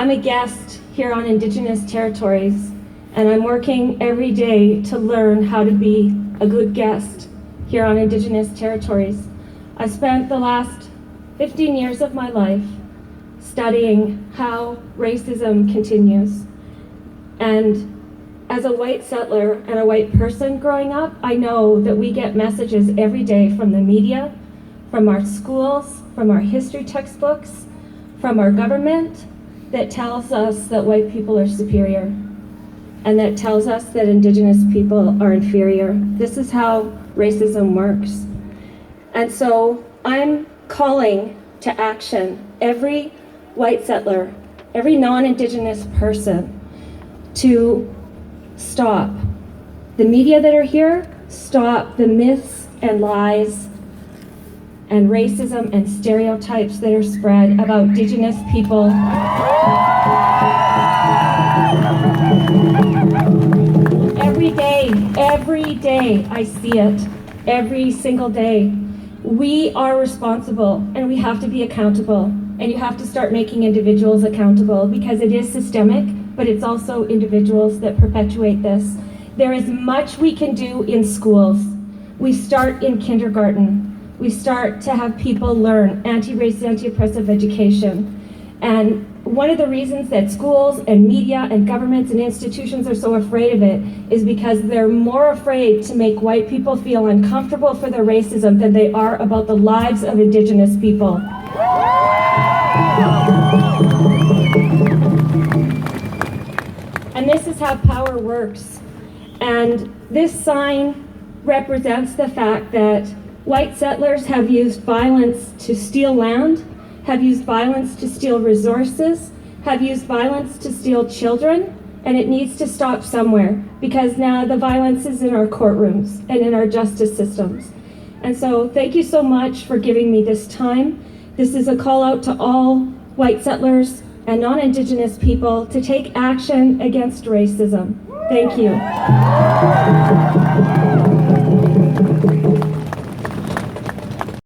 I'm a guest here on Indigenous territories, and I'm working every day to learn how to be a good guest here on Indigenous territories. I spent the last 15 years of my life studying how racism continues. And as a white settler and a white person growing up, I know that we get messages every day from the media, from our schools, from our history textbooks, from our government, that tells us that white people are superior, and that tells us that Indigenous people are inferior. This is how racism works. And so I'm calling to action every white settler, every non-Indigenous person, to stop the media that are here, stop the myths and lies and racism and stereotypes that are spread about Indigenous people. Every day I see it, every single day. We are responsible and we have to be accountable, and you have to start making individuals accountable, because it is systemic, but it's also individuals that perpetuate this. There is much we can do in schools. We start in kindergarten. We start to have people learn anti-racist, anti-oppressive education. And one of the reasons that schools and media and governments and institutions are so afraid of it is because they're more afraid to make white people feel uncomfortable for their racism than they are about the lives of Indigenous people. And this is how power works. And this sign represents the fact that white settlers have used violence to steal land, have used violence to steal resources, have used violence to steal children, and it needs to stop somewhere, because now the violence is in our courtrooms and in our justice systems. And so thank you so much for giving me this time. This is a call out to all white settlers and non-Indigenous people to take action against racism. Thank you.